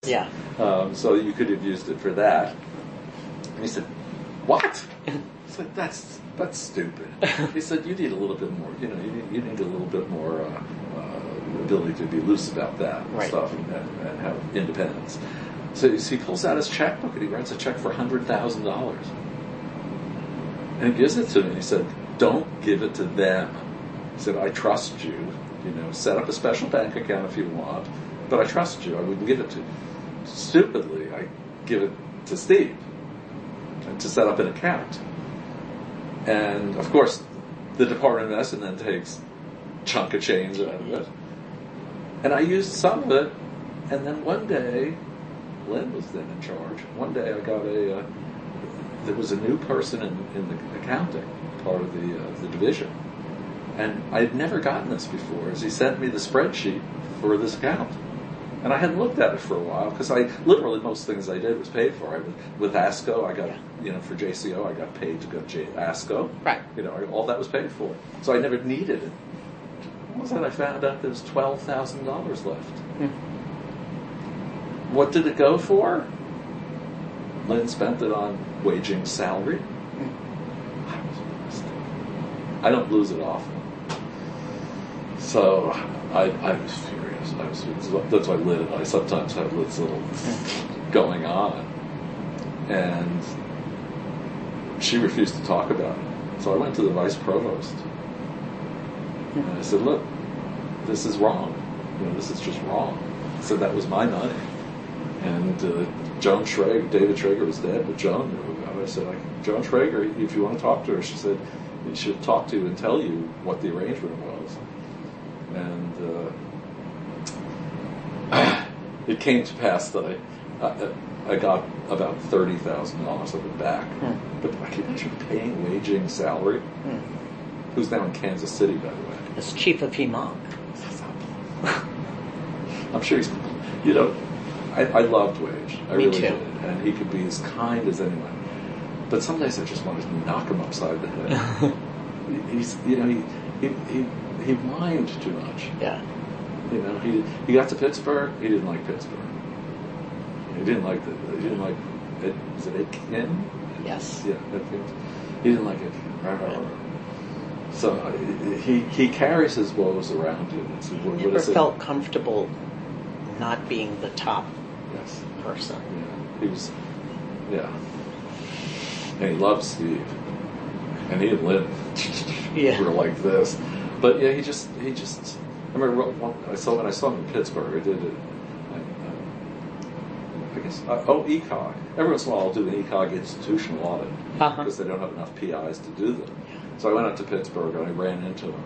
Yeah. So you could have used it for that. And he said, what? I said, that's stupid. He said, you need a little bit more, you need a little bit more ability to be loose about that stuff and have independence. So he pulls out his checkbook and he writes a check for $100,000. And he gives it to me and he said, don't give it to them. He said, I trust you. Set up a special bank account if you want, but I trust you. I wouldn't give it to you. Stupidly, I give it to Steve to set up an account. And, of course, the Department of Medicine then takes a chunk of change out of it. And I used some of it, and then one day, Lynn was then in charge. One day I got there was a new person in the accounting part of the division. And I had never gotten this before, as he sent me the spreadsheet for this account. And I hadn't looked at it for a while, because literally most things I did was paid for. With ASCO, I got, for JCO, I got paid to go to ASCO. Right. All that was paid for. So I never needed it. All of a sudden I found out there was $12,000 left. What did it go for? Lynn spent it on waging salary. I was pissed. I don't lose it often. So I was furious. That's why Lynn and I sometimes have this little going on. And she refused to talk about it. So I went to the vice provost. And I said, look, this is wrong. This is just wrong. I said, that was my money. And David Schrager was dead, but Joan knew about it. I said, Joan Schrager, if you want to talk to her, she said, she'll talk to you and tell you what the arrangement was. And it came to pass that I got about $30,000 of it back. But I can imagine paying waging salary. Who's now in Kansas City, by the way. As chief of HEMONC. I'm sure he's, I loved Wage. I Me really too. did. And he could be as kind as anyone. But some days I just wanted to knock him upside the head. He whined too much. Yeah. He got to Pittsburgh. He didn't like Pittsburgh. He didn't like is it Ed King? Yes. Yeah, Ed King. He didn't like it. So he carries his woes around him. He never felt comfortable not being the top person. Yeah. He was, and he loved Steve. And he and Lynn were like this. But he just. I remember when I saw him in Pittsburgh. I did it. ECOG. Every once in a while I'll do an ECOG institutional audit because they don't have enough PIs to do them. So I went out to Pittsburgh and I ran into him.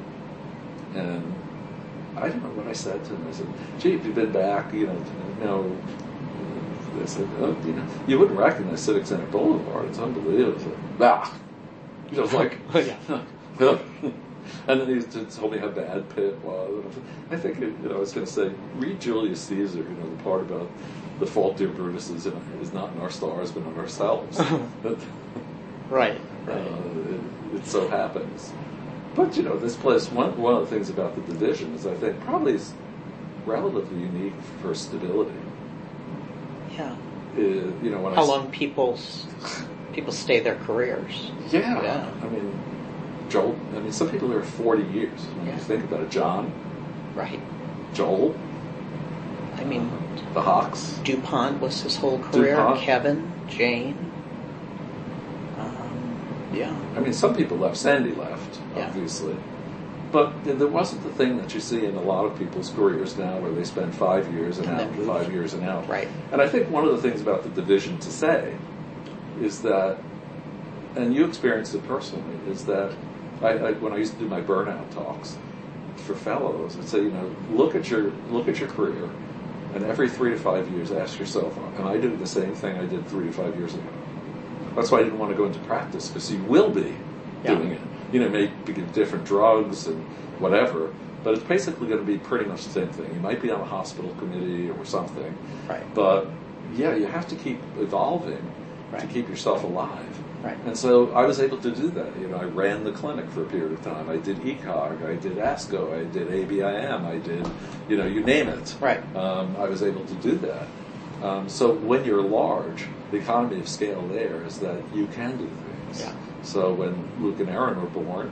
And I don't know what I said to him. I said, gee, if you've been back, They said, you wouldn't recognize Civic Center Boulevard. It's unbelievable. I was like, and then he told me how bad Pitt was. I think, I was going to say, read Julius Caesar, the part about the fault, dear Brutus, is not in our stars, but in ourselves. Right. It so happens. But, this place, one of the things about the division is, I think, probably is relatively unique for stability. Yeah. How long people stay their careers. Yeah. Joel, some people are 40 years. When you think about it, John. Right. Joel. The Hawks. DuPont was his whole career. Kevin, Jane. Some people left. Sandy left, obviously. But there wasn't the thing that you see in a lot of people's careers now where they spend 5 years and out, 5 years and out. Right. And I think one of the things about the division to say is that, and you experienced it personally, is that when I used to do my burnout talks for fellows, I'd say, look at your career, and every 3 to 5 years ask yourself, and I do the same thing I did 3 to 5 years ago. That's why I didn't want to go into practice, because you will be doing it. Maybe different drugs and whatever, but it's basically going to be pretty much the same thing. You might be on a hospital committee or something, right? But you have to keep evolving to keep yourself alive. Right. And so I was able to do that. I ran the clinic for a period of time. I did ECOG, I did ASCO, I did ABIM, I did, you name it. Right. I was able to do that. So when you're large, the economy of scale there is that you can do things. Yeah. So when Luke and Aaron were born,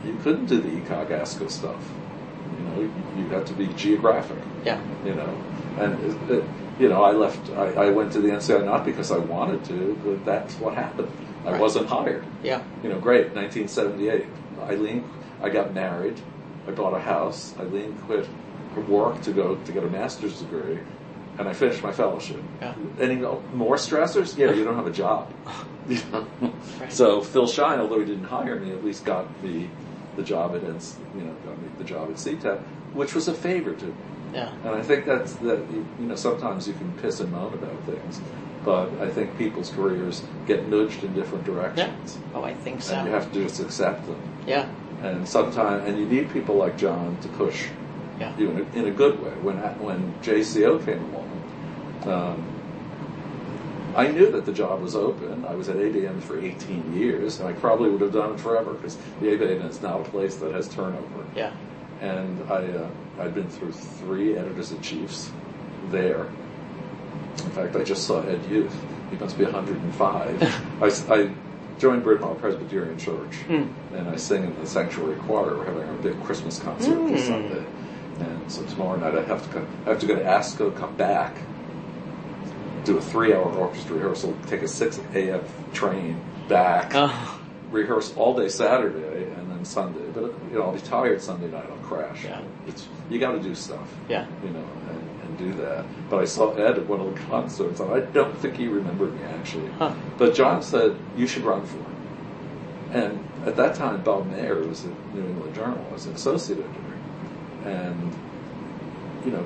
you couldn't do the ECOG ASCO stuff. You had to be geographic. Yeah. And I went to the NCI not because I wanted to, but that's what happened. I wasn't hired. Yeah. Great. 1978. I got married. I bought a house. Eileen quit her work to get a master's degree, and I finished my fellowship. Yeah. Any more stressors? Yeah, you don't have a job. Right. So Phil Shine, although he didn't hire me, at least got me the job at CTEP, which was a favor to me. Yeah. And I think that sometimes you can piss and moan about things, but I think people's careers get nudged in different directions. Yeah. Oh, I think so. And you have to just accept them. Yeah. And sometimes, you need people like John to push Yeah. you in a good way. When JCO came along, I knew that the job was open. I was at ABM for 18 years, and I probably would have done it forever because the ABM is now a place that has turnover. Yeah. And I'd been through 3 editors-in-chiefs there. In fact, I just saw Ed Youth. He must be 105. I joined Bryn Mawr Presbyterian Church, and I sing in the Sanctuary Choir. We're having our big Christmas concert this Sunday. And so tomorrow night I have to go to ASCO, come back, do a 3-hour orchestra rehearsal, take a 6 a.m. train back, rehearse all day Saturday, and then Sunday. But I'll be tired Sunday night. I'll crash. Yeah. You got to do stuff. Yeah. And do that. But I saw Ed at one of the concerts, and I don't think he remembered me actually. Huh. But John said you should run for it. And at that time, Bob Mayer was at New England Journal. I was an associate editor, and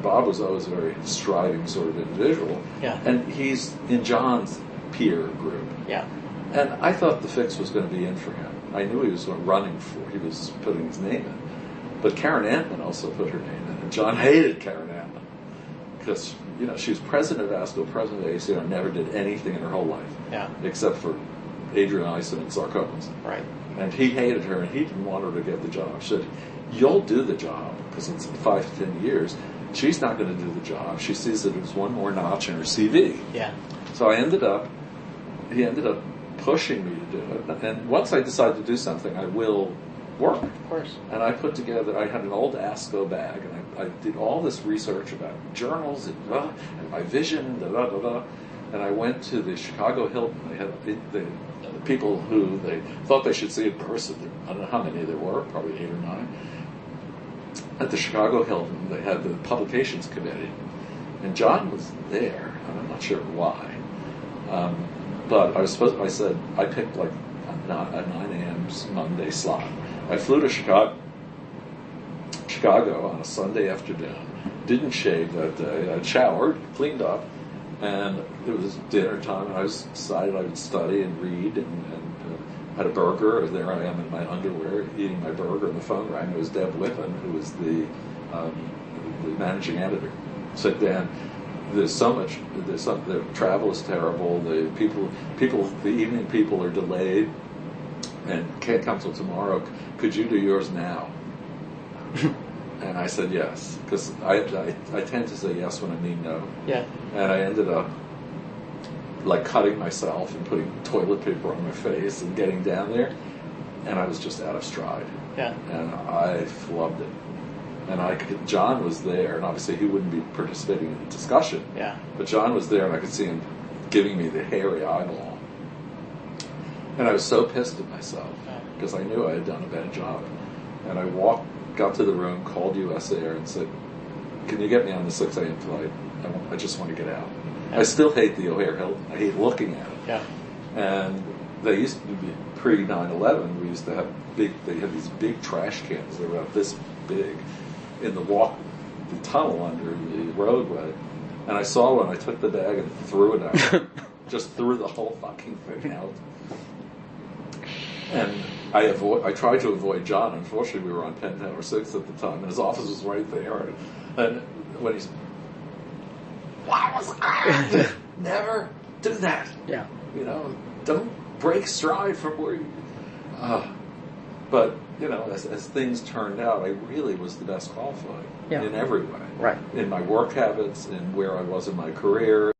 Bob was always a very striving sort of individual. Yeah. And he's in John's peer group. Yeah. And I thought the fix was going to be in for him. I knew he was running for. He was putting his name in. But Karen Antman also put her name in, and John hated Karen Antman because she was president of ASCO, president of ACO, and never did anything in her whole life. Yeah. Except for adriamycin and sarcomas. Right. And he hated her, and he didn't want her to get the job. He said, "You'll do the job because it's 5 to 10 years." She's not going to do the job. She sees it as one more notch in her CV. Yeah. So he ended up pushing me to do it. And once I decide to do something, I will work. Of course. And I I had an old ASCO bag, and I did all this research about journals and my vision, and I went to the Chicago Hilton. They had the people who they thought they should see in person. I don't know how many there were, probably 8 or 9. At the Chicago Hilton, they had the publications committee, and John was there, and I'm not sure why. But I picked like a 9 a.m. Monday slot. I flew to Chicago on a Sunday afternoon, didn't shave that day. I showered, cleaned up, and it was dinner time, and I decided I would study and read and had a burger. There I am in my underwear eating my burger, and the phone rang. It was Deb Whippen, who was the managing editor. Said, "Dan, the travel is terrible. The evening people are delayed and can't come till tomorrow. Could you do yours now?" And I said yes, because I tend to say yes when I mean no. Yeah. And I ended up like cutting myself and putting toilet paper on my face and getting down there, and I was just out of stride. Yeah. And I flubbed it. And John was there, and obviously he wouldn't be participating in the discussion. Yeah. But John was there, and I could see him giving me the hairy eyeball. And I was so pissed at myself because I knew I had done a bad job. And I got to the room, called US Air, and said, "Can you get me on the 6 a.m. flight? I just want to get out." Yeah. I still hate the O'Hare Hilton. I hate looking at it. Yeah. And they used to be pre-9/11. We used to have they had these big trash cans. They were about this big in the tunnel under the roadway. And I saw one. I took the bag and threw it out. Just threw the whole fucking thing out. And I tried to avoid John. Unfortunately, we were on Penn Tower 6 at the time, and his office was right there. And when he's, "Why was I never do that?" Yeah. Don't break stride from where you. But, as things turned out, I really was the best qualified in every way. Right. In my work habits, in where I was in my career,